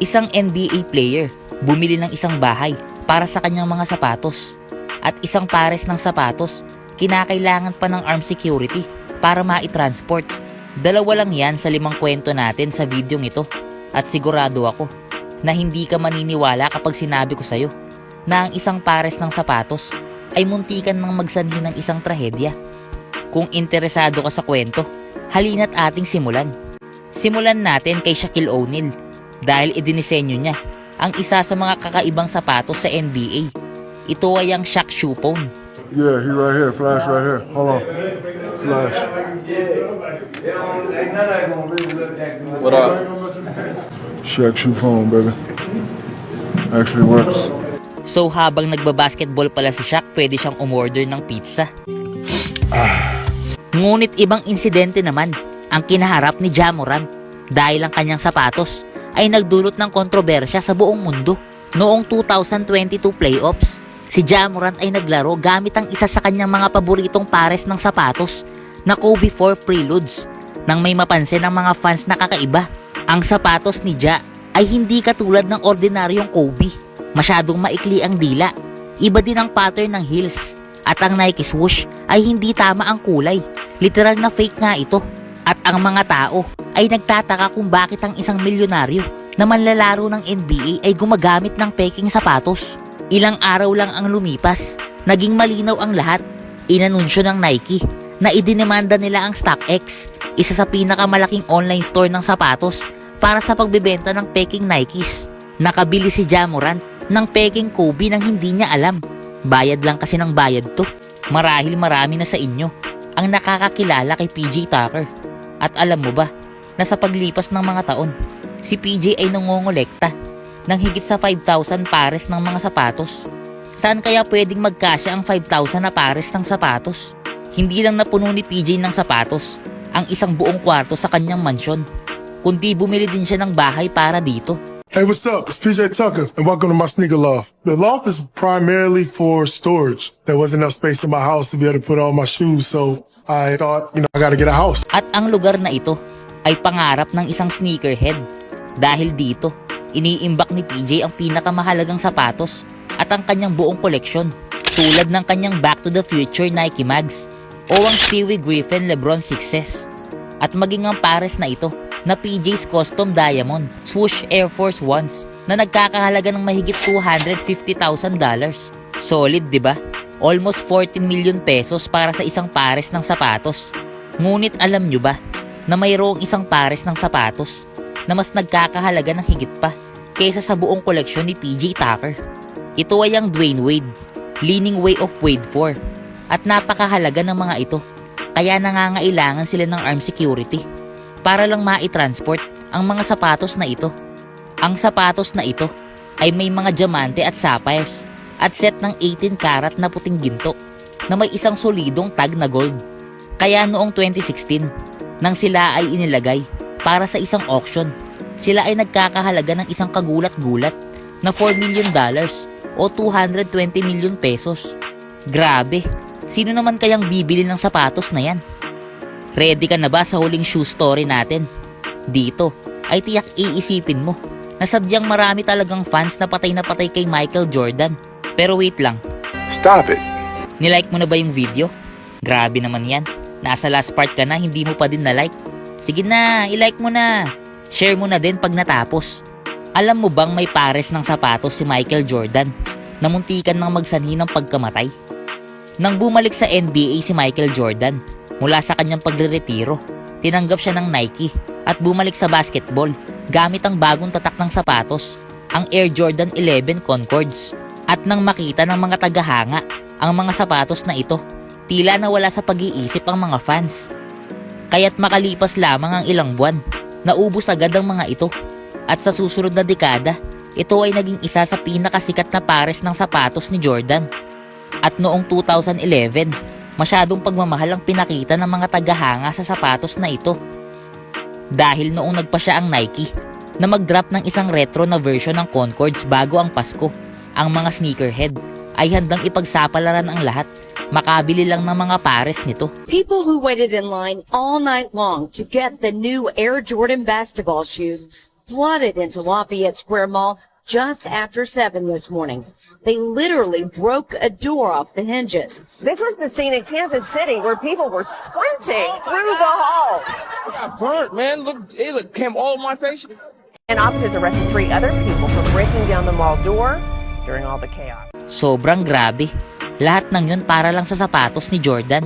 Isang NBA player, bumili ng isang bahay para sa kanyang mga sapatos. At isang pares ng sapatos, kinakailangan pa ng armed security para ma-transport. Dalawa lang yan sa 5 kwento natin sa videong ito. At sigurado ako na hindi ka maniniwala kapag sinabi ko sa'yo na ang isang pares ng sapatos ay muntikan ng magsanhi ng isang trahedya. Kung interesado ka sa kwento, halina't ating simulan. Simulan natin kay Shaquille O'Neal dahil idinisenyo niya ang isa sa mga kakaibang sapatos sa NBA. Ito ay ang Shaq Shoe Phone. Yeah, he right here. Flash right here. Hold on. Flash. What up? Shaq Shoe Phone, baby. Actually works. So habang nagbabasketball pala si Shaq, pwede siyang umorder ng pizza. Ngunit ibang insidente naman ang kinaharap ni Ja Morant dahil ang kanyang sapatos ay nagdulot ng kontrobersya sa buong mundo. Noong 2022 playoffs, si Ja Morant ay naglaro gamit ang isa sa kanyang mga paboritong pares ng sapatos na Kobe 4 Preludes. Nang may mapansin ang mga fans na kakaiba, ang sapatos ni Ja ay hindi katulad ng ordinaryong Kobe. Masyadong maikli ang dila, iba din ang pattern ng heels, at ang Nike swoosh ay hindi tama ang kulay. Literal na fake nga ito. At ang mga tao ay nagtataka kung bakit ang isang milyonaryo na manlalaro ng NBA ay gumagamit ng peking sapatos. Ilang araw lang ang lumipas, naging malinaw ang lahat. Inanunsyo ng Nike na idinemanda nila ang StockX, isa sa pinakamalaking online store ng sapatos, para sa pagbebenta ng peking Nikes. Nakabili si Ja Morant ng peking Kobe nang hindi niya alam. Bayad lang kasi ng bayad to. Marahil marami na sa inyo ang nakakakilala kay PJ Tucker. At alam mo ba na sa paglipas ng mga taon, si PJ ay nangongolekta ng higit sa 5,000 pares ng mga sapatos. Saan kaya pwedeng magkasya ang 5,000 na pares ng sapatos? Hindi lang napuno ni PJ ng sapatos ang isang buong kwarto sa kanyang mansyon, kundi bumili din siya ng bahay para dito. Hey, what's up? It's PJ Tucker, and welcome to my sneaker loft. The loft is primarily for storage. There wasn't enough space in my house to be able to put all my shoes, so I thought, I gotta get a house. At ang lugar na ito ay pangarap ng isang sneakerhead. Dahil dito, iniimbak ni PJ ang pinakamahalagang sapatos at ang kanyang buong koleksyon, tulad ng kanyang Back to the Future Nike Mags o ang Stewie Griffin LeBron 6s, at maging ang pares na ito na PJ's Custom Diamond Swoosh Air Force Ones na nagkakahalaga ng mahigit $250,000. Solid, di ba? Almost 14 million pesos para sa isang pares ng sapatos. Ngunit alam nyo ba na mayroong isang pares ng sapatos na mas nagkakahalaga ng higit pa kaysa sa buong koleksyon ni PJ Tucker? Ito ay ang Dwayne Wade Leaning Way of Wade 4, at napakahalaga ng mga ito, kaya nangangailangan sila ng armed security para lang ma-transport ang mga sapatos na ito. Ang sapatos na ito ay may mga diamante at sapphires at set ng 18 karat na puting ginto na may isang solidong tag na gold. Kaya noong 2016, nang sila ay inilagay para sa isang auction, sila ay nagkakahalaga ng isang kagulat-gulat na $4 million o 220 million pesos. Grabe, sino naman kayang bibili ng sapatos na yan? Ready ka na ba sa huling shoe story natin? Dito ay tiyak iisipin mo na sadyang marami talagang fans na patay kay Michael Jordan. Pero wait lang. Stop it. Nilike mo na ba yung video? Grabe naman yan. Nasa last part ka na, hindi mo pa din na-like. Sige na, i-like mo na. Share mo na din pag natapos. Alam mo bang may pares ng sapatos si Michael Jordan na muntikan ng magsanhi ng pagkamatay? Nang bumalik sa NBA si Michael Jordan mula sa kanyang pagre-retiro, tinanggap siya ng Nike at bumalik sa basketball gamit ang bagong tatak ng sapatos, ang Air Jordan 11 Concords. At nang makita ng mga tagahanga ang mga sapatos na ito, tila nawala sa pag-iisip ang mga fans. Kaya't makalipas lamang ang ilang buwan, naubos agad ang mga ito. At sa susunod na dekada, ito ay naging isa sa pinakasikat na pares ng sapatos ni Jordan. At noong 2011, masyadong pagmamahal ang pinakita ng mga tagahanga sa sapatos na ito. Dahil noong nagpa siya ang Nike na mag-drop ng isang retro na version ng Concords bago ang Pasko, ang mga sneakerhead ay handang ipagsapalaran ang lahat. Makabili lang ng mga pares nito. People who waited in line all night long to get the new Air Jordan basketball shoes flooded into Lafayette Square Mall just after 7 this morning. They literally broke a door off the hinges. This was the scene in Kansas City where people were sprinting through the halls. I got burnt, man. Look, it came all over my face. And officers arrested 3 other people for breaking down the mall door during all the chaos. Sobrang grabe. Lahat ng yun para lang sa sapatos ni Jordan.